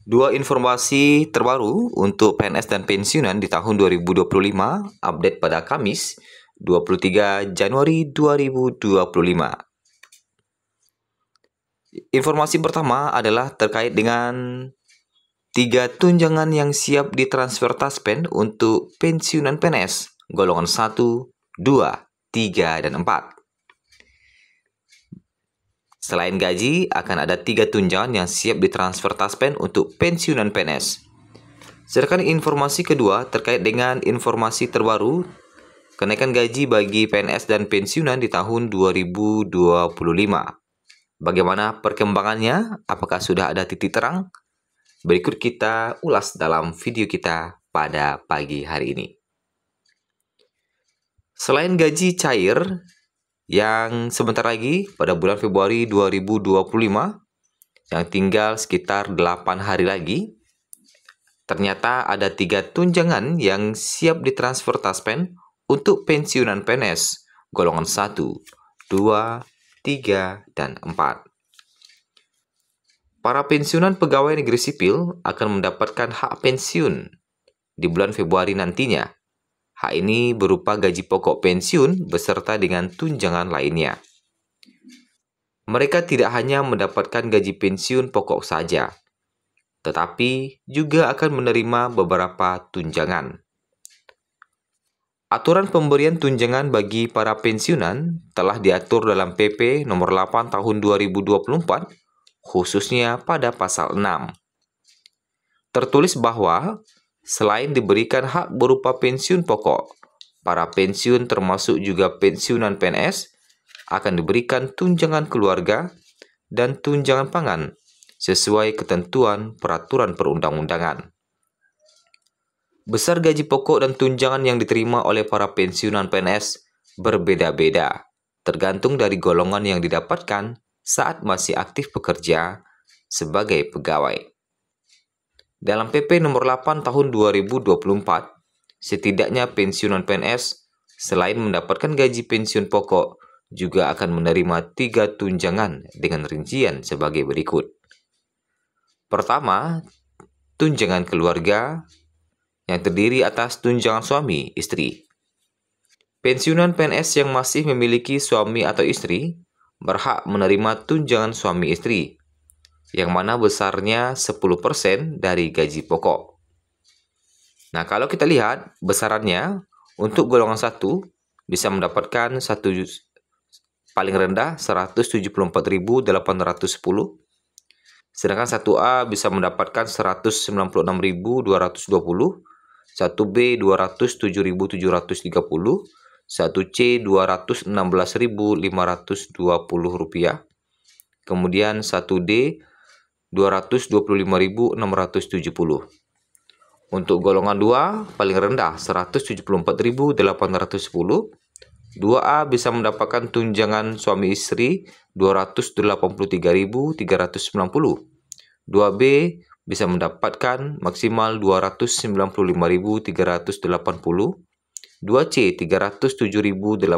Dua informasi terbaru untuk PNS dan pensiunan di tahun 2025, update pada Kamis, 23 Januari 2025. Informasi pertama adalah terkait dengan 3 tunjangan yang siap ditransfer Taspen untuk pensiunan PNS, golongan 1, 2, 3, dan 4. Selain gaji, akan ada 3 tunjangan yang siap ditransfer Taspen untuk pensiunan PNS. Sedangkan informasi kedua terkait dengan informasi terbaru kenaikan gaji bagi PNS dan pensiunan di tahun 2025. Bagaimana perkembangannya? Apakah sudah ada titik terang? Berikut kita ulas dalam video kita pada pagi hari ini. Selain gaji cair yang sebentar lagi pada bulan Februari 2025 yang tinggal sekitar 8 hari lagi, ternyata ada 3 tunjangan yang siap ditransfer Taspen untuk pensiunan PNS golongan 1, 2, 3, dan 4. Para pensiunan pegawai negeri sipil akan mendapatkan hak pensiun di bulan Februari nantinya. Hak ini berupa gaji pokok pensiun beserta dengan tunjangan lainnya. Mereka tidak hanya mendapatkan gaji pensiun pokok saja, tetapi juga akan menerima beberapa tunjangan. Aturan pemberian tunjangan bagi para pensiunan telah diatur dalam PP nomor 8 tahun 2024, khususnya pada pasal 6. Tertulis bahwa selain diberikan hak berupa pensiun pokok, para pensiun termasuk juga pensiunan PNS akan diberikan tunjangan keluarga dan tunjangan pangan sesuai ketentuan peraturan perundang-undangan. Besar gaji pokok dan tunjangan yang diterima oleh para pensiunan PNS berbeda-beda, tergantung dari golongan yang didapatkan saat masih aktif bekerja sebagai pegawai. Dalam PP nomor 8 tahun 2024, setidaknya pensiunan PNS selain mendapatkan gaji pensiun pokok, juga akan menerima 3 tunjangan dengan rincian sebagai berikut. Pertama, tunjangan keluarga yang terdiri atas tunjangan suami istri. Pensiunan PNS yang masih memiliki suami atau istri berhak menerima tunjangan suami istri, yang mana besarnya 10% dari gaji pokok. Nah, kalau kita lihat besarannya, untuk golongan 1 bisa mendapatkan paling rendah 174.810, sedangkan 1A bisa mendapatkan 196.220, 1B 207.730, 1C 216.520 rupiah, kemudian 1D 225.670. Untuk golongan 2 paling rendah 174.810, 2A bisa mendapatkan tunjangan suami istri 283.390, 2B bisa mendapatkan maksimal 295.380, 2C 307.870,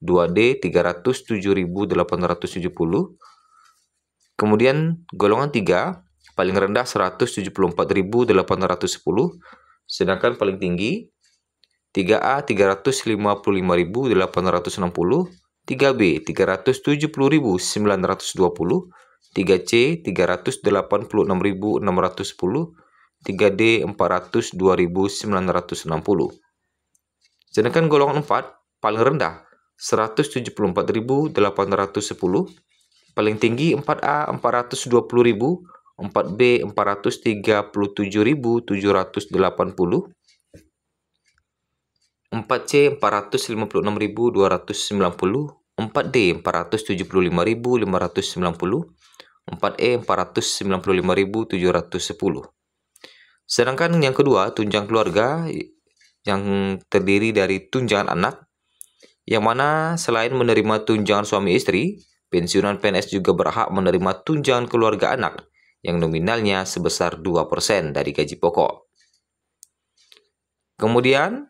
2D 307.870. Kemudian golongan 3 paling rendah 174.810, sedangkan paling tinggi 3A 355.860, 3B 370.920, 3C 386.610, 3D 402.960. Sedangkan golongan 4 paling rendah 174.810, paling tinggi 4A 420.000, 4B 437.780, 4C 456.290, 4D 475.590, 4E 495.710. Sedangkan yang kedua, tunjangan keluarga yang terdiri dari tunjangan anak, yang mana selain menerima tunjangan suami istri, pensiunan PNS juga berhak menerima tunjangan keluarga anak yang nominalnya sebesar 2% dari gaji pokok. Kemudian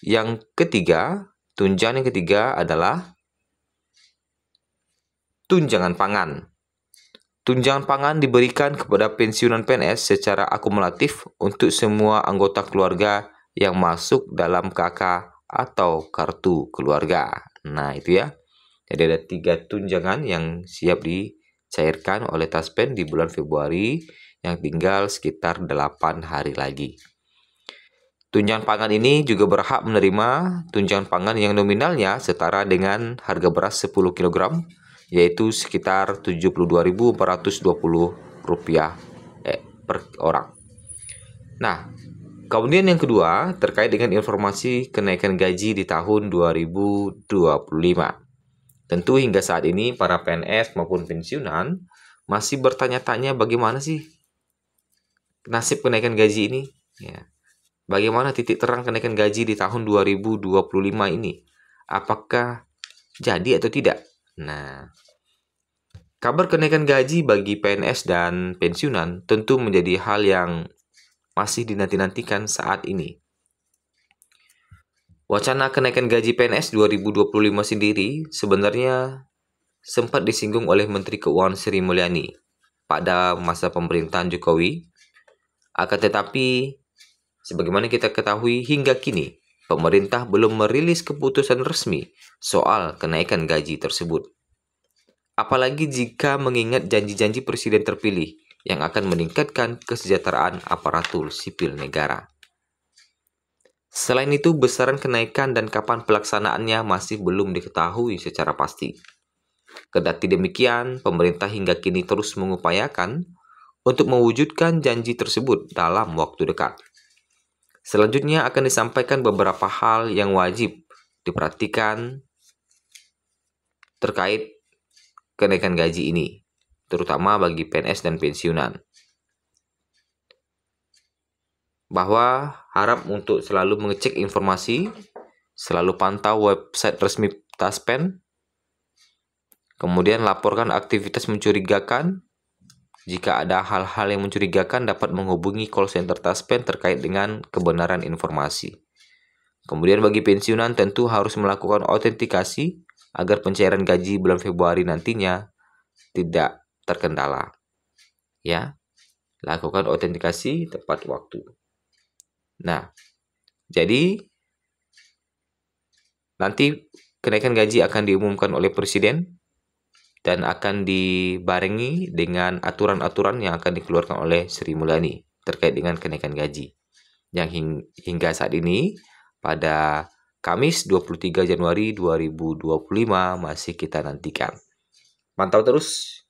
yang ketiga, tunjangan yang ketiga adalah tunjangan pangan. Tunjangan pangan diberikan kepada pensiunan PNS secara akumulatif untuk semua anggota keluarga yang masuk dalam KK atau kartu keluarga. Nah, itu ya. Jadi ada 3 tunjangan yang siap dicairkan oleh Taspen di bulan Februari yang tinggal sekitar 8 hari lagi. Tunjangan pangan ini juga berhak menerima tunjangan pangan yang nominalnya setara dengan harga beras 10 kg, yaitu sekitar Rp72.420 per orang. Nah, kemudian yang kedua terkait dengan informasi kenaikan gaji di tahun 2025. Tentu hingga saat ini para PNS maupun pensiunan masih bertanya-tanya bagaimana sih nasib kenaikan gaji ini. Ya. Bagaimana titik terang kenaikan gaji di tahun 2025 ini? Apakah jadi atau tidak? Nah, kabar kenaikan gaji bagi PNS dan pensiunan tentu menjadi hal yang masih dinanti-nantikan saat ini. Wacana kenaikan gaji PNS 2025 sendiri sebenarnya sempat disinggung oleh Menteri Keuangan Sri Mulyani pada masa pemerintahan Jokowi. Akan tetapi, sebagaimana kita ketahui hingga kini, pemerintah belum merilis keputusan resmi soal kenaikan gaji tersebut. Apalagi jika mengingat janji-janji presiden terpilih yang akan meningkatkan kesejahteraan aparatur sipil negara. Selain itu, besaran kenaikan dan kapan pelaksanaannya masih belum diketahui secara pasti. Kendati demikian, pemerintah hingga kini terus mengupayakan untuk mewujudkan janji tersebut dalam waktu dekat. Selanjutnya akan disampaikan beberapa hal yang wajib diperhatikan terkait kenaikan gaji ini, terutama bagi PNS dan pensiunan. Bahwa harap untuk selalu mengecek informasi, selalu pantau website resmi Taspen, kemudian laporkan aktivitas mencurigakan. Jika ada hal-hal yang mencurigakan dapat menghubungi call center Taspen terkait dengan kebenaran informasi. Kemudian bagi pensiunan tentu harus melakukan autentikasi agar pencairan gaji bulan Februari nantinya tidak terkendala. Ya, lakukan autentikasi tepat waktu. Nah, jadi nanti kenaikan gaji akan diumumkan oleh Presiden dan akan dibarengi dengan aturan-aturan yang akan dikeluarkan oleh Sri Mulyani terkait dengan kenaikan gaji. Yang hingga saat ini, pada Kamis 23 Januari 2025 masih kita nantikan. Pantau terus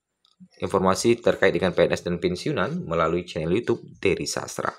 informasi terkait dengan PNS dan pensiunan melalui channel YouTube Dery Sastra.